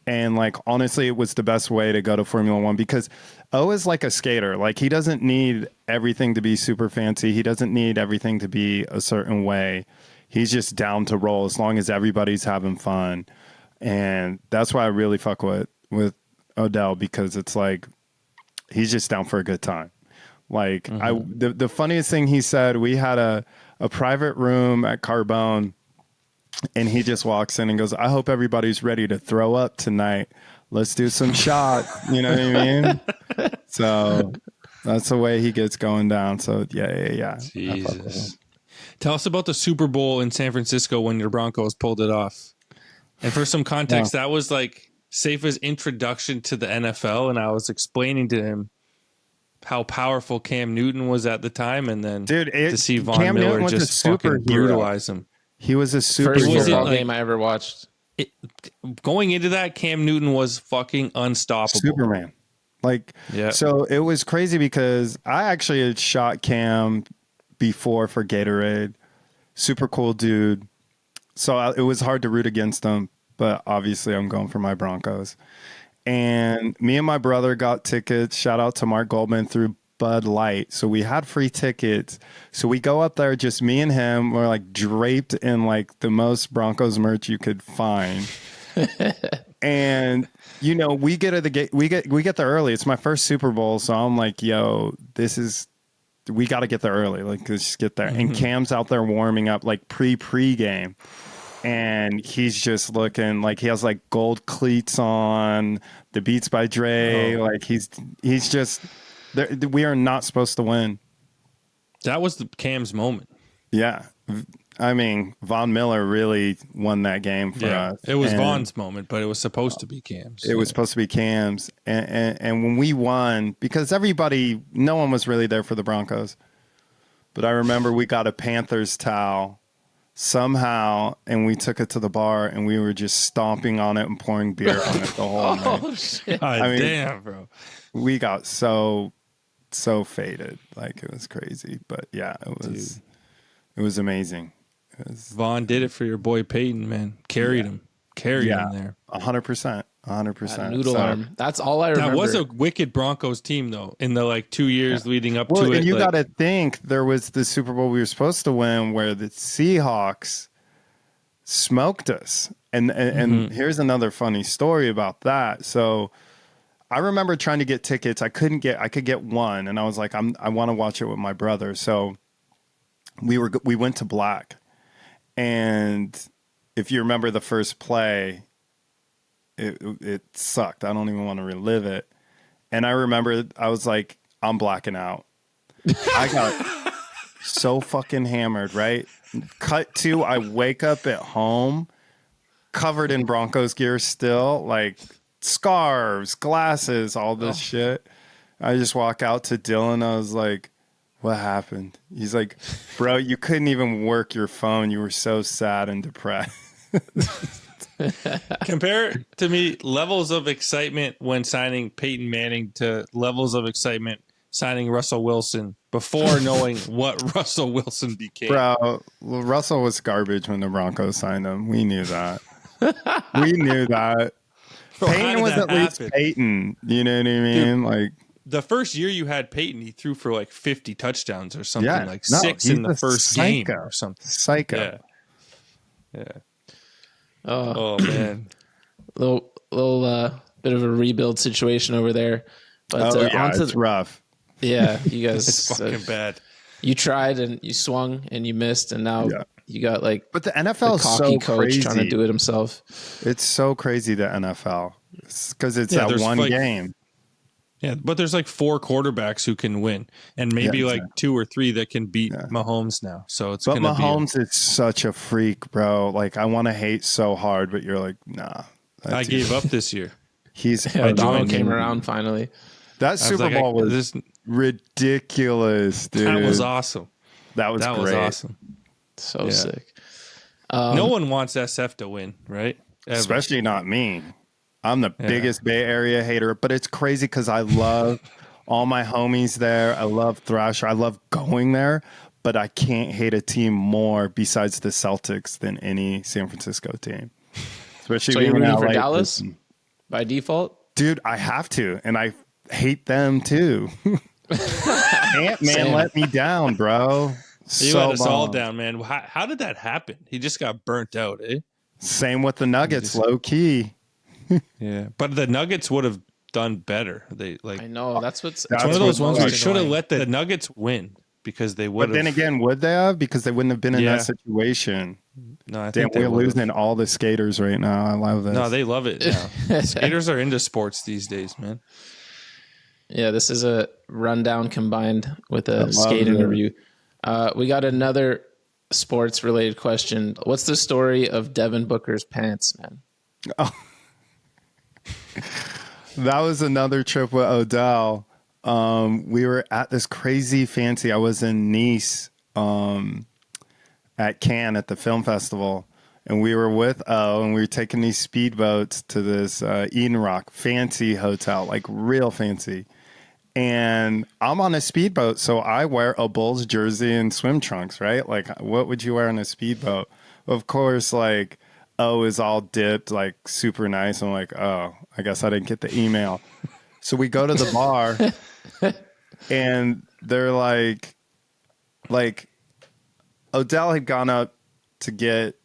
And like, honestly, it was the best way to go to Formula One because O is like a skater. Like, he doesn't need everything to be super fancy. He doesn't need everything to be a certain way. He's just down to roll as long as everybody's having fun. And that's why I really fuck with Odell, because it's like, he's just down for a good time. Like, the funniest thing he said, we had a private room at Carbone, and he just walks in and goes, I hope everybody's ready to throw up tonight. Let's do some shots. You know what I mean? So that's the way he gets going down. So yeah. Jesus. Tell us about the Super Bowl in San Francisco when your Broncos pulled it off. And for some context, that was like Seifa's introduction to the NFL. And I was explaining to him how powerful Cam Newton was at the time. And then to see Von Cam Miller Newton just fucking brutalize him. He was a super first was it football like- game I ever watched. Going into that, Cam Newton was fucking unstoppable. Superman. Like, so it was crazy because I actually had shot Cam before for Gatorade. Super cool dude. So it was hard to root against him, but obviously I'm going for my Broncos. And me and my brother got tickets. Shout out to Mark Goldman through Bud Light. So we had free tickets. So we go up there, just me and him. We're like draped in like the most Broncos merch you could find. And you know, we get at the gate. We get there early. It's my first Super Bowl, so I'm like, yo, we got to get there early. Like, let's just get there. And Cam's out there warming up like pre-game. And he's just looking like he has like gold cleats on, the Beats by Dre. Like he's just, we are not supposed to win. That was the Cam's moment. Yeah. I mean, Von Miller really won that game for us. It was Von's moment, but it was supposed to be Cam's. It was supposed to be Cam's. And when we won, because no one was really there for the Broncos. But I remember we got a Panthers towel somehow, and we took it to the bar, and we were just stomping on it and pouring beer on it the whole night. Shit. I mean, damn, bro. We got so faded. Like, it was crazy. But yeah, it was amazing. Von did it for your boy Peyton, man. Carried him there. 100%. 100%. Noodle arm. That's all I remember. That was a wicked Broncos team, though, in the like 2 years leading up to And it. you like, got to think there was the Super Bowl we were supposed to win where the Seahawks smoked us. And here's another funny story about that. So I remember trying to get tickets. I could get one, and I was like, I want to watch it with my brother. So we went to black. And if you remember the first play, it sucked. I don't even want to relive it. And I remember I was like, I'm blacking out. I got so fucking hammered, right? Cut to, I wake up at home covered in Broncos gear still, like scarves, glasses, all this shit. I just walk out to Dylan. I was like, what happened? He's like, bro, you couldn't even work your phone. You were so sad and depressed. Compare to me levels of excitement when signing Peyton Manning to levels of excitement signing Russell Wilson before knowing what Russell Wilson became. Bro, Russell was garbage when the Broncos signed him. We knew that. We knew that. Bro, Peyton was at least Peyton. You know what I mean? Dude, like, the first year you had Peyton, he threw for like 50 touchdowns or something, Yeah, no, 6 he's in the a first psycho. game or something. Psycho. Yeah. Oh Man. little bit of a rebuild situation over there. But it's rough. Yeah, you guys It's fucking bad. You tried and you swung and you missed, and now you got like But the NFL is cocky so coach crazy. trying to do it himself. It's so crazy, the NFL. Because it's that there's one like game. Yeah, but there's like 4 quarterbacks who can win, and maybe like 2 or 3 that can beat Mahomes now. So it's going to be. But Mahomes is such a freak, bro. Like, I want to hate so hard, but you're like, nah. I gave up this year. Donald came around finally. That Super Bowl was ridiculous, dude. That was awesome. That was great. Awesome. So sick. No one wants SF to win, right? Ever. Especially not me. I'm the biggest Bay Area hater, but it's crazy because I love all my homies there. I love Thrasher. I love going there, but I can't hate a team more besides the Celtics than any San Francisco team. Especially so you're rooting for Dallas by default? Dude, I have to, and I hate them too. Ant-Man let me down, bro. You let us all down, man. How did that happen? He just got burnt out, eh? Same with the Nuggets, low key. Yeah, but the Nuggets would have done better. I know that's one of those ones we should have let the Nuggets win because they would. But then again, would they have? Because they wouldn't have been in that situation. No, I think we're losing all the skaters right now. I love this. No, they love it now. Skaters are into sports these days, man. Yeah, this is a rundown combined with a skate interview. We got another sports related question. What's the story of Devin Booker's pants, man? Oh. That was another trip with Odell. We were at this crazy fancy. I was in Nice at Cannes at the film festival, and we were with and we were taking these speedboats to this Eden Rock fancy hotel, like real fancy. And I'm on a speedboat, so I wear a Bulls jersey and swim trunks, right? Like, what would you wear on a speedboat? Of course, like, is all dipped, like super nice. I'm like, oh, I guess I didn't get the email. So we go to the bar and they're like Odell had gone up to get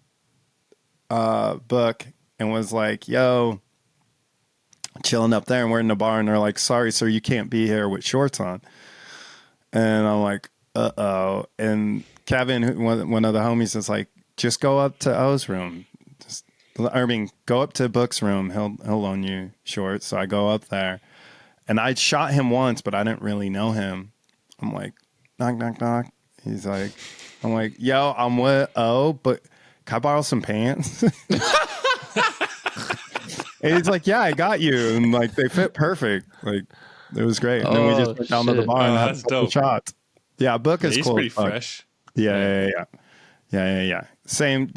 Book and was like, yo, chilling up there, and we're in the bar and they're like, sorry, sir, you can't be here with shorts on. And I'm like, uh-oh. And Kevin, one of the homies, is like, just go up to O's room. Go up to Book's room. He'll loan you shorts. So I go up there, and I'd shot him once, but I didn't really know him. I'm like, knock, knock, knock. He's like, I'm like, yo, I'm with O, but can I borrow some pants? And he's like, yeah, I got you. And like, they fit perfect. Like, it was great. And then we just went down to the bar and had a couple shots. Yeah, Book is he's cool. He's pretty fresh. Yeah. Same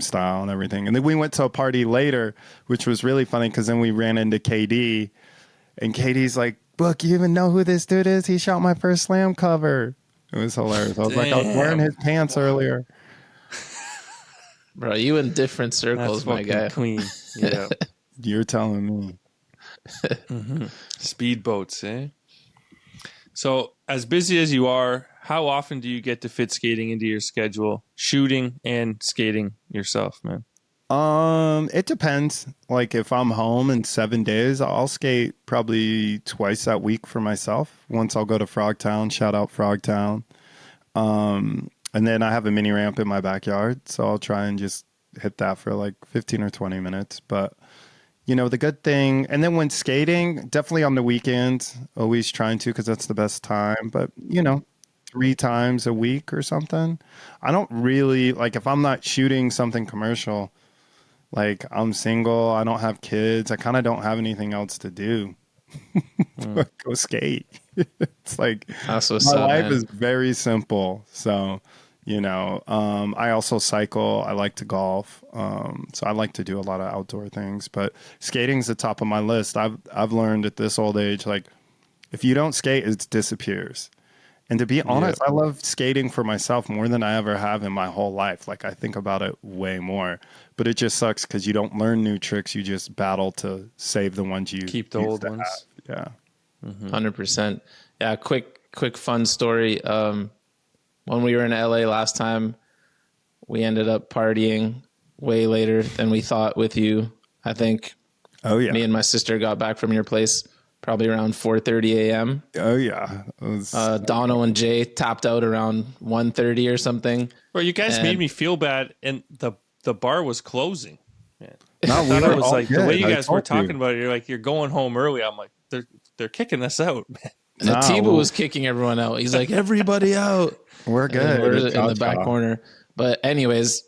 style and everything. And then we went to a party later, which was really funny because then we ran into KD, and KD's like, Book, you even know who this dude is? He shot my first slam cover. It was hilarious. I was like, I was wearing his pants earlier. Bro, you in different circles, my guy. Clean. Yeah. You're telling me. Speedboats, eh? So, as busy as you are, how often do you get to fit skating into your schedule, shooting and skating yourself, man? It depends. Like, if I'm home in 7 days, I'll skate probably twice that week for myself. Once I'll go to Frogtown, shout out Frogtown. And then I have a mini ramp in my backyard, so I'll try and just hit that for like 15 or 20 minutes. But, you know, the good thing, and then when skating, definitely on the weekends, always trying to, because that's the best time. But, you know, 3 times a week or something. I don't really, like, if I'm not shooting something commercial, like, I'm single, I don't have kids, I kind of don't have anything else to do. Go skate. It's like, my life is very simple. So, you know, I also cycle. I like to golf. So I like to do a lot of outdoor things, but skating's the top of my list. I've learned at this old age, like, if you don't skate, it disappears. And to be honest, I love skating for myself more than I ever have in my whole life. Like, I think about it way more, but it just sucks because you don't learn new tricks. You just battle to save the ones you keep the old ones. Yeah. 100%. Yeah. Quick fun story. When we were in LA last time, we ended up partying way later than we thought with you. I think me and my sister got back from your place probably around 4:30 a.m. Oh, yeah. Dono and Jay tapped out around 1:30 or something. Well, you guys made me feel bad, and the bar was closing. Man. No, I thought it was like good. The way you guys were talking about it, you're like, you're going home early. I'm like, they're kicking us out. Atiba was kicking everyone out. He's like, everybody out. We're good. We're in the back corner. But anyways,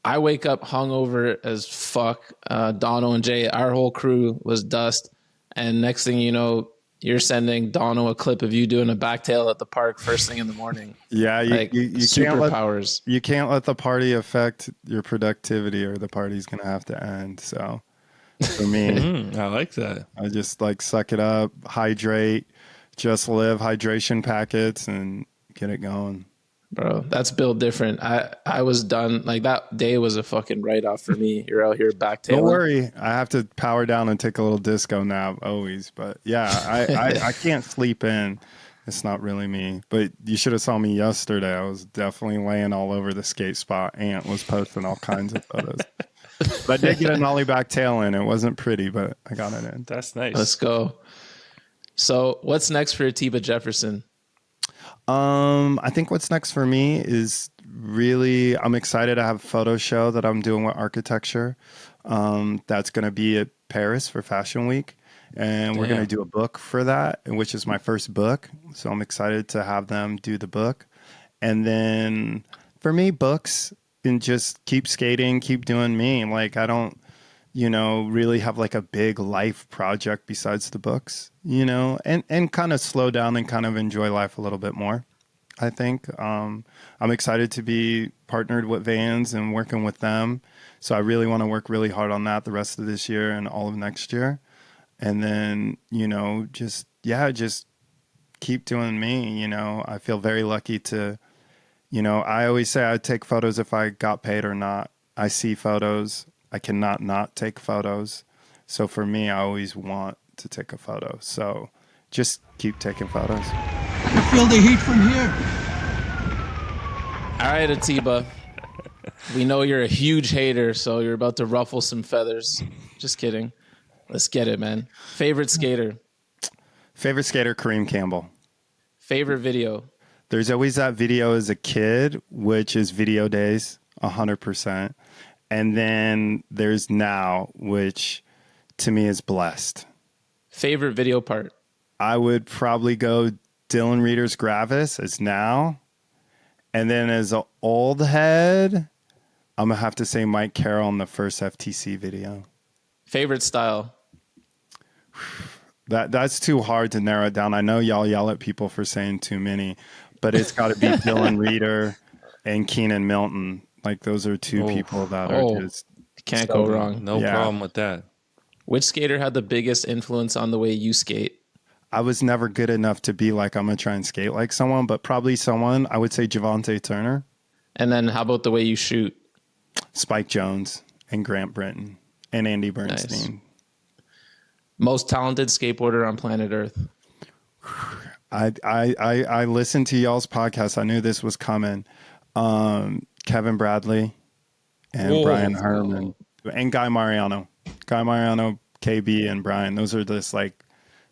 I wake up hungover as fuck. Dono and Jay, our whole crew was dust. And next thing you know, you're sending Dono a clip of you doing a backtail at the park first thing in the morning. Yeah, you superpowers. You can't let the party affect your productivity, or the party's gonna have to end. So for me, I like that. I just like suck it up, hydrate, just live hydration packets, and get it going. Bro, that's built different. I was done. Like that day was a fucking write-off for me. You're out here backtailing. Don't worry. I have to power down and take a little disco nap always. But yeah, I can't sleep in. It's not really me. But you should have saw me yesterday. I was definitely laying all over the skate spot. Ant was posting all kinds of photos. But I did get a nollie back tail in. It wasn't pretty, but I got it in. That's nice. Let's go. So what's next for Atiba Jefferson? I think what's next for me is really, I'm excited to have a photo show that I'm doing with architecture. That's going to be at Paris for Fashion Week. And we're going to do a book for that, which is my first book. So I'm excited to have them do the book. And then for me, books, and just keep skating, keep doing me. Like, I don't, really have like a big life project besides the books, and kind of slow down and kind of enjoy life a little bit more. I think I'm excited to be partnered with Vans and working with them. So I really want to work really hard on that the rest of this year and all of next year. And then, just keep doing me. I feel very lucky to, I always say I'd take photos if I got paid or not. I see photos. I cannot not take photos. So for me, I always want to take a photo. So just keep taking photos. I can feel the heat from here. All right, Atiba. We know you're a huge hater, so you're about to ruffle some feathers. Just kidding. Let's get it, man. Favorite skater? Favorite skater, Kareem Campbell. Favorite video? There's always that video as a kid, which is Video Days, 100%. And then there's Now, which to me is Blessed. Favorite video part? I would probably go Dylan Reeder's Gravis as Now. And then as an old head, I'm going to have to say Mike Carroll in the first FTC video. Favorite style? That's too hard to narrow it down. I know y'all yell at people for saying too many, but it's got to be Dylan Reeder and Keenan Milton. Like, those are two people that are just... Can't go wrong. No problem with that. Which skater had the biggest influence on the way you skate? I was never good enough to be like, I'm going to try and skate like someone, but probably someone, I would say Javante Turner. And then how about the way you shoot? Spike Jones and Grant Britton and Andy Bernstein. Nice. Most talented skateboarder on planet Earth? I listened to y'all's podcast. I knew this was coming. Kevin Bradley and Brian Herman and Guy Mariano. Guy Mariano, KB, and Brian. Those are just like,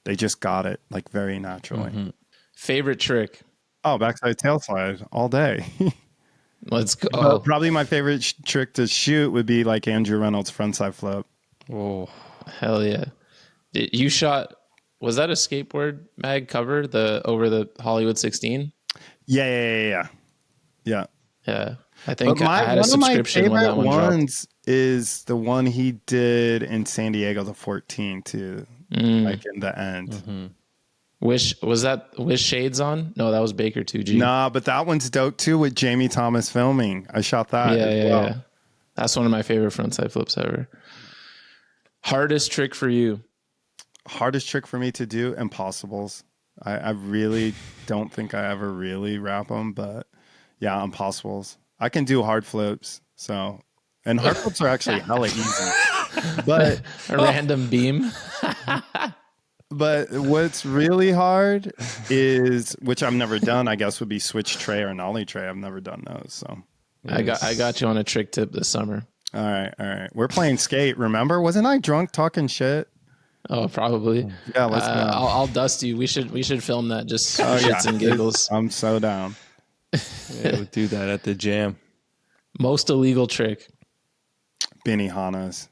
they just got it like very naturally. Mm-hmm. Favorite trick? Oh, backside tail slide all day. Let's go. Probably my favorite trick to shoot would be like Andrew Reynolds' frontside flip. Oh, hell yeah. You shot, was that a skateboard mag cover over the Hollywood 16? Yeah. I think I had a subscription when that one dropped. One of my favorite ones is the one he did in San Diego, the 14 too, like in the end. Mm-hmm. Was Shades on? No, that was Baker 2G. Nah, but that one's dope too with Jamie Thomas filming. I shot that. Yeah. That's one of my favorite frontside flips ever. Hardest trick for you? Hardest trick for me to do? Impossibles. I really don't think I ever really wrap them, but yeah, impossibles. I can do hard flips. And hard flips are actually hella easy. But a random beam. But what's really hard is, which I've never done, I guess, would be switch tray or nollie tray. I've never done those. So I got you on a trick tip this summer. All right. We're playing skate. Remember? Wasn't I drunk talking shit? Oh, probably. Yeah, let's go. I'll dust you. We should film that just for shits and giggles. I'm so down. Yeah, we'll do that at the jam. Most illegal trick? Benny Hannas.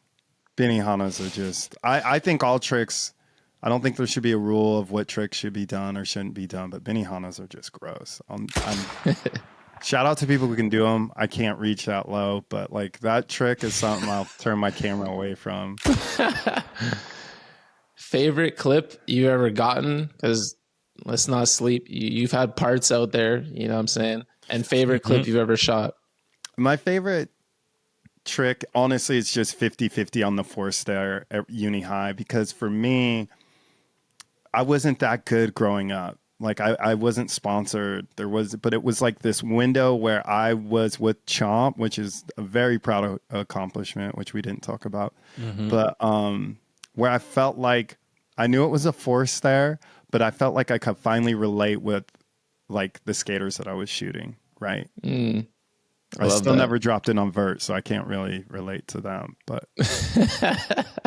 Benny Hannas are just... I think all tricks I don't think there should be a rule of what tricks should be done or shouldn't be done, but Benihanas are just gross. Shout out to people who can do them. I can't reach that low, but like that trick is something I'll turn my camera away from. Favorite clip you ever gotten? Because let's not sleep. You've had parts out there, you know what I'm saying? And favorite clip you've ever shot? My favorite trick, honestly, is just 50-50 on the 4-stair at uni high, because for me, I wasn't that good growing up. Like I wasn't sponsored. But it was like this window where I was with Chomp, which is a very proud accomplishment, which we didn't talk about. But where I felt like I knew it was a 4-stair, but I felt like I could finally relate with like the skaters that I was shooting. Right. I still never dropped in on vert, so I can't really relate to them. But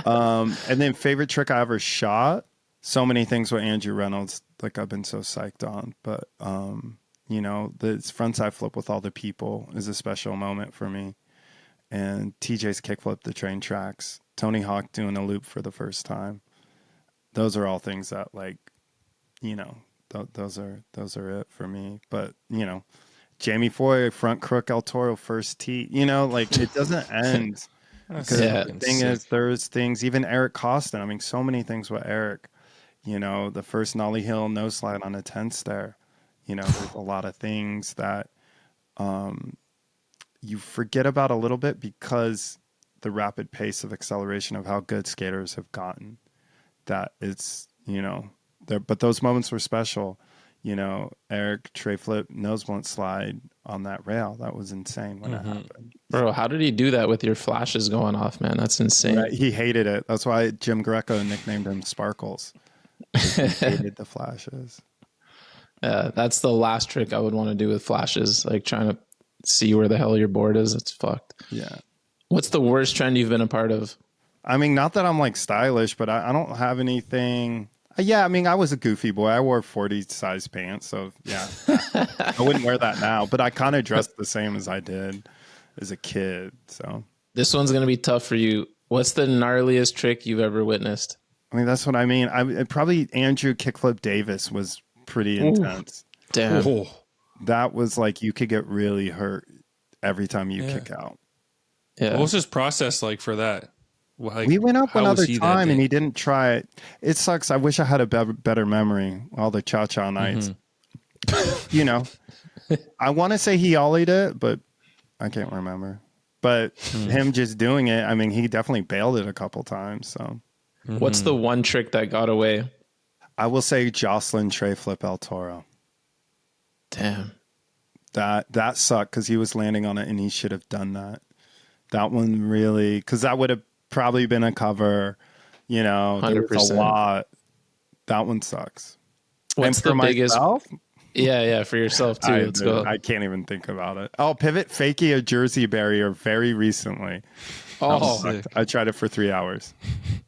and then favorite trick I ever shot. So many things with Andrew Reynolds, like I've been so psyched on. But you know, the frontside flip with all the people is a special moment for me. And TJ's kickflip the train tracks, Tony Hawk doing a loop for the first time. Those are all things that, like, you know, those are it for me. But you know, Jamie Foy front crook El Toro first tee. You know, like it doesn't end. Because the thing is, there's things. Even Eric Costin. I mean, so many things with Eric. You know, the first nollie hill no slide on a 10-stair. You know, there's a lot of things that you forget about a little bit because the rapid pace of acceleration of how good skaters have gotten. That it's, you know, there. But those moments were special. You know, Eric tray flip nose blunt slide on that rail. That was insane when it happened. Bro, how did he do that with your flashes going off, man? That's insane. Right? He hated it. That's why Jim Greco nicknamed him Sparkles. He hated the flashes. That's the last trick I would want to do with flashes, like trying to see where the hell your board is. It's fucked. Yeah. What's the worst trend you've been a part of? I mean, not that I'm like stylish, but I don't have anything. Yeah, I mean, I was a goofy boy. I wore 40 size pants, so yeah. I wouldn't wear that now, but I kind of dressed the same as I did as a kid. So this one's gonna be tough for you. What's the gnarliest trick you've ever witnessed? I mean, that's what I mean. Probably Andrew Kickflip Davis was pretty intense. Damn. Oh. That was like you could get really hurt every time you kick out. Yeah. What was his process like for that? Like, we went up how another was he that time and day? he didn't try it. It sucks. I wish I had a better memory. All the cha-cha nights. You know, I want to say he ollied it, but I can't remember. But him just doing it, I mean, he definitely bailed it a couple times. So, What's the one trick that got away? I will say Jocelyn tray flip El Toro. Damn. That sucked because he was landing on it and he should have done that. That one really, because that would have probably been a cover. You know, there was a 100%. lot. That one sucks. What's and for the biggest? myself, Yeah, for yourself too. Let's go. I can't even think about it. Oh, pivot fakie a Jersey barrier very recently. Oh, I tried it for 3 hours.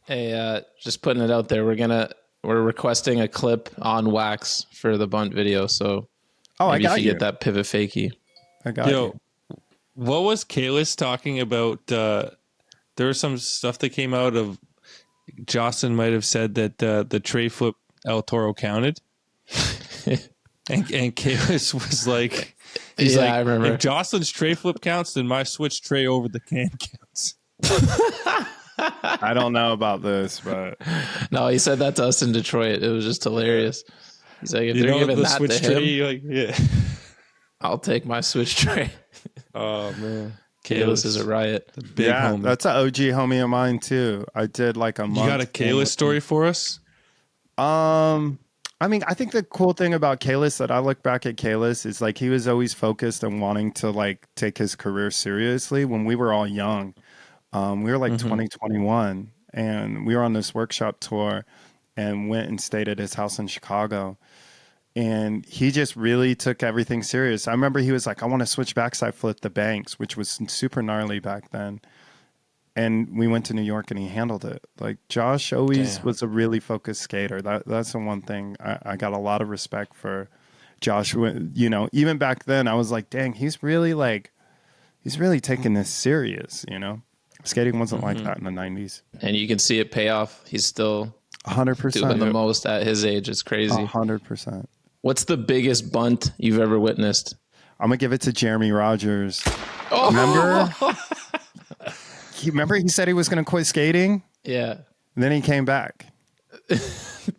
hey, just putting it out there. We're requesting a clip on wax for the Bunt video. So maybe I got if you get that pivot fakie. I got you. What was Kalis talking about? There was some stuff that came out of Jocelyn might have said that the tray flip El Toro counted. and Kalis was like, he's like, I remember. If Jocelyn's tray flip counts, then my switch tray over the can counts. I don't know about this, but No, he said that to us in Detroit. It was just hilarious. He's like, if You they're know giving the that switch to him, tray, like, yeah. I'll take my switch tray. Oh man, Kalis is a riot. big yeah, homie. that's an OG homie of mine too. I did like a month. You got a Kalis story for us? I mean, I think the cool thing about Kalis that I look back at Kalis is like he was always focused on wanting to like take his career seriously when we were all young. We were like 2021 and we were on this workshop tour and went and stayed at his house in Chicago. And he just really took everything serious. I remember he was like, I want to switch backside flip the banks, which was super gnarly back then. And we went to New York and he handled it. Like Josh always was a really focused skater. That's the one thing I got a lot of respect for Josh. You know, even back then I was like, dang, he's really taking this serious, you know? Skating wasn't like that in the 90s. And you can see it pay off. He's still 100%. the most at his age. It's crazy. 100%. What's the biggest bunt you've ever witnessed? I'm gonna give it to Jeremy Rogers. Oh. Remember he said he was gonna quit skating? Yeah. And then he came back.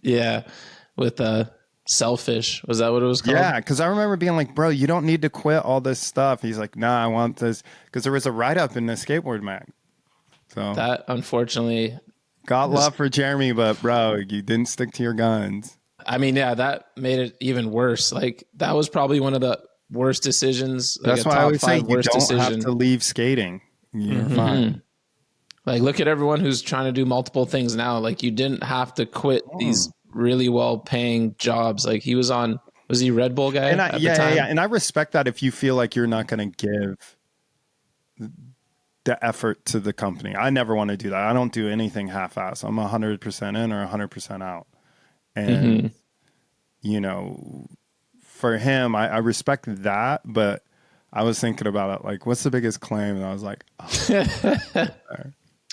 Yeah. With Selfish. Was that what it was called? Yeah, because I remember being like, bro, you don't need to quit all this stuff. He's like, nah, I want this. Because there was a write-up in the skateboard mag. So That, unfortunately... got love for Jeremy, but bro, you didn't stick to your guns. I mean, yeah, that made it even worse. Like, that was probably one of the worst decisions. Like, That's why I always say you don't have to leave skating. You're fine. Like, look at everyone who's trying to do multiple things now. Like, you didn't have to quit these really well-paying jobs. Like, he was he Red Bull guy And at the time? And I respect that if you feel like you're not going to give the effort to the company. I never want to do that. I don't do anything half-ass. I'm 100% in or 100% out. And, you know, for him, I respect that, but I was thinking about it, like, what's the biggest claim? And I was like, oh.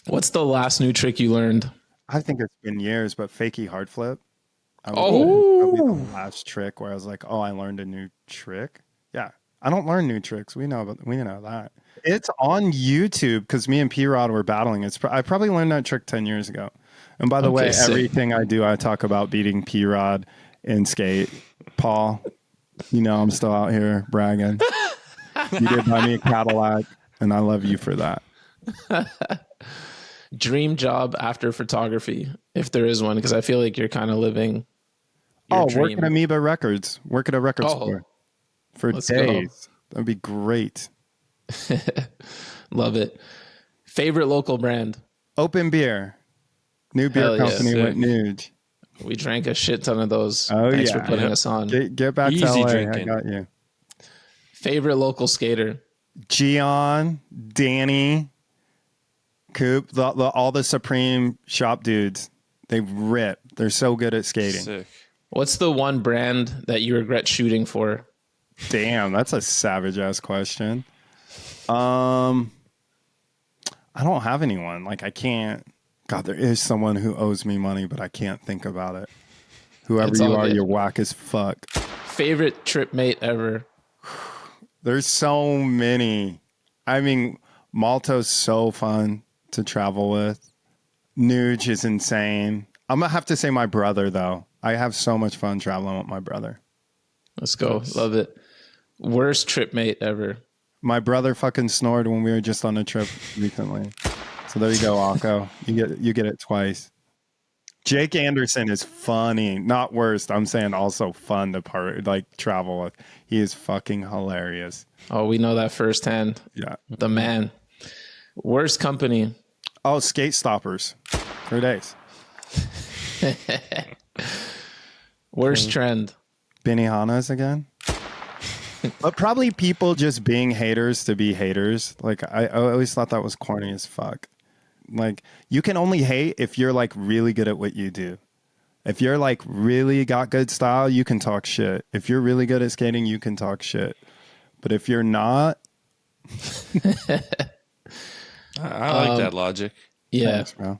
What's the last new trick you learned? I think it's been years, but fakie hard flip. Probably the last trick where I was like, oh, I learned a new trick. Yeah. I don't learn new tricks. We know that. It's on YouTube because me and P-Rod were battling. I probably learned that trick 10 years ago. And by the way, sick. everything I do, I talk about beating P-Rod in skate. Paul, you know I'm still out here bragging. You did buy me a Cadillac, and I love you for that. Dream job after photography, if there is one, because I feel like you're kind of living your dream. Working at Amoeba Records. Work at a record store for Let's days. That'd be great. Love it. Favorite local brand? Open Beer. New beer company with Nuge. We drank a shit ton of those. Oh, Thanks for putting us on. Get back Easy to LA. drinking. I got you. Favorite local skater? Gian, Danny, Coop, all the Supreme shop dudes. They rip. They're so good at skating. Sick. What's the one brand that you regret shooting for? Damn, that's a savage ass question. I don't have anyone. Like, I can't. God, there is someone who owes me money, but I can't think about it. Whoever It's you all are, good. you're whack as fuck. Favorite trip mate ever? There's so many. I mean, Malto's so fun to travel with. Nuge is insane. I'm going to have to say my brother, though. I have so much fun traveling with my brother. Let's go. Love it. Worst trip mate ever? My brother fucking snored when we were just on a trip recently. So there you go, Akko. You get it twice. Jake Anderson is funny. Not worst. I'm saying also fun to travel with. He is fucking hilarious. Oh, we know that firsthand. Yeah. The man. Worst company? Oh, Skate Stoppers. 3 days. Worst trend? Benihana's again. But probably people just being haters to be haters. Like, I always thought that was corny as fuck. Like, you can only hate if you're like really good at what you do. If you're like really got good style, you can talk shit. If you're really good at skating, you can talk shit. But if you're not, I like that logic. Yeah. thanks, bro.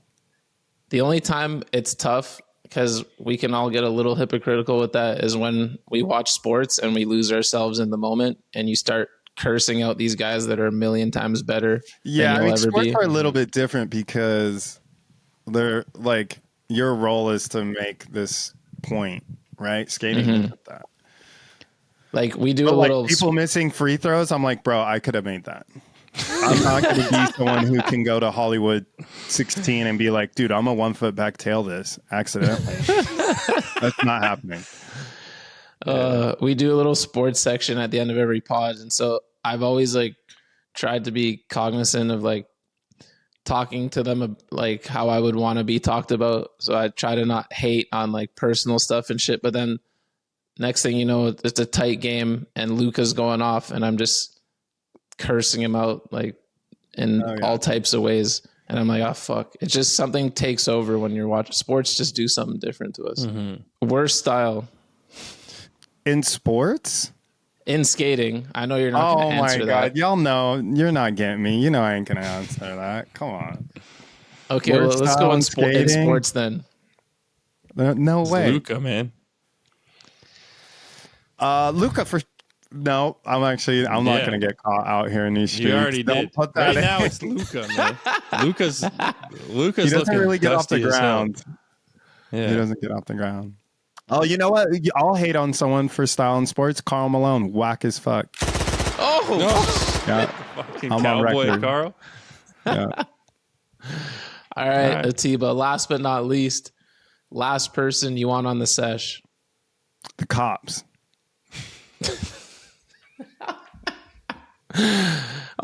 The only time it's tough, because we can all get a little hypocritical with that, is when we watch sports and we lose ourselves in the moment and you start cursing out these guys that are a million times better Yeah, than I you'll mean, ever sports be. are a little bit different because they're like, your role is to make this point, right? Skating isn't that. Like, we do But a like little... people missing free throws, I'm like, bro, I could have made that. I'm not going to be someone who can go to Hollywood 16 and be like, dude, I'm a 1 foot back tail this accidentally. That's not happening. We do a little sports section at the end of every pod, and so I've always like tried to be cognizant of like talking to them like how I would want to be talked about. So I try to not hate on like personal stuff and shit. But then next thing you know, it's a tight game and Luca's going off, and I'm just cursing him out like in all types of ways. And I'm like, oh fuck! It's just something takes over when you're watching sports. Just do something different to us. Worst style. In sports? In skating, I know you're not going to answer that. Oh my God. Y'all know you're not getting me. You know I ain't going to answer that. Come on. Okay, well, Worst let's style go in in skating? sports then. No way. Luca, man. Luca for no. I'm not going to get caught out here in these streets. You already Don't did. put that Right in. now it's Luca, man. Luca's He doesn't looking really get off the dusty as hell. ground. Yeah. He doesn't get off the ground. Oh, you know what? I'll hate on someone for style in sports. Carl Malone, whack as fuck. Oh, No. Yeah. Fucking I'm on cowboy, record. Carl. Yeah. all right, right. Atiba. Last but not least, last person you want on the sesh. The cops.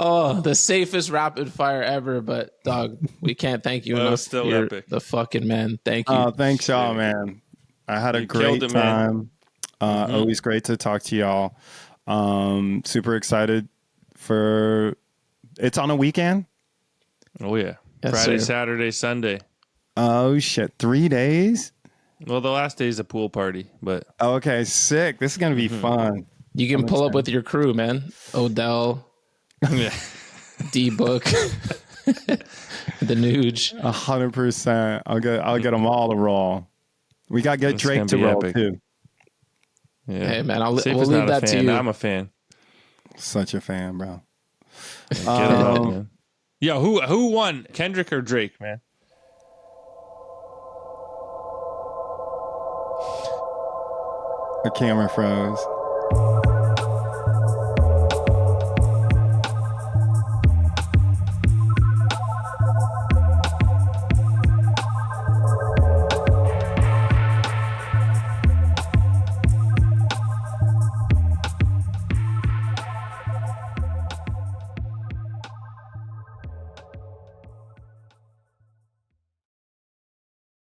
Oh, the safest rapid fire ever. But dog, we can't thank you That enough. was still You're epic. the fucking man. Thank you. Oh, thanks, y'all, man. I had a You great killed it, man. time. Always great to talk to y'all. Super excited for it's on a weekend. Oh yeah. Yes, Friday, sir. Saturday, Sunday. Oh shit, 3 days. Well, the last day's a pool party, but Okay, sick. This is gonna be fun. You can pull up with your crew, man. Odell, yeah. D Book, the Nuge. 100%. I'll get them all to roll. We got to get It's Drake gonna to be roll epic. too. Yeah. Hey, man, we'll Safe is leave not a that to fan. you. I'm a fan. Such a fan, bro. Get it up, man. Yo, who won? Kendrick or Drake, man? The camera froze.